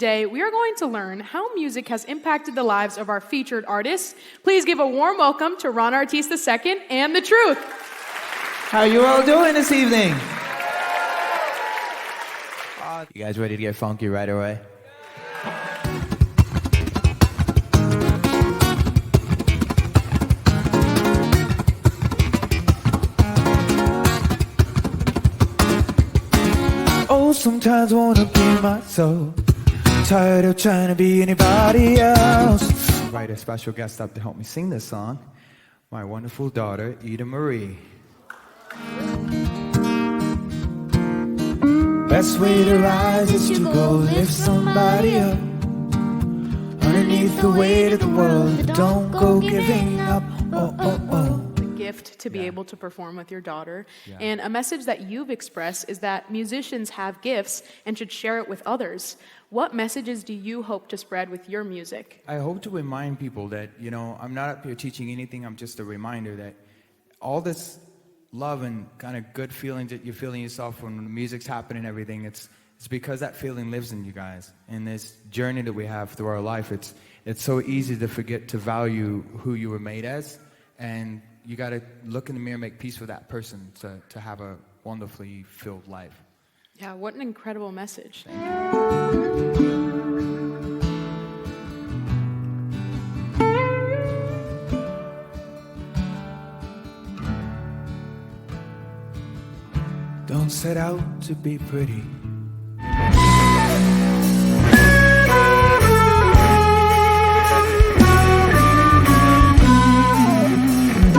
Today, we are going to learn how music has impacted the lives of our featured artists. Please give a warm welcome to Ron Artis II and The Truth. How you all doing this evening? You guys ready to get funky right away? Oh, sometimes I wanna be myself. Tired of trying to be anybody else. Invite a special guest up to help me sing this song. My wonderful daughter, Ida Marie. Best way to rise is to go lift somebody up. Underneath the weight of the world, but don't go giving up. Oh, oh, oh. Gift to be able to perform with your daughter. And a message that you've expressed is that musicians have gifts and should share it with others. What messages do you hope to spread with your music? I hope to remind people that, I'm not up here teaching anything. I'm just a reminder that all this love and kind of good feelings that you're feeling yourself when the music's happening and everything, it's because that feeling lives in you guys. In this journey that we have through our life, it's so easy to forget to value who you were made as, and you got to look in the mirror and make peace with that person to have a wonderfully filled life. Yeah, what an incredible message. Don't set out to be pretty.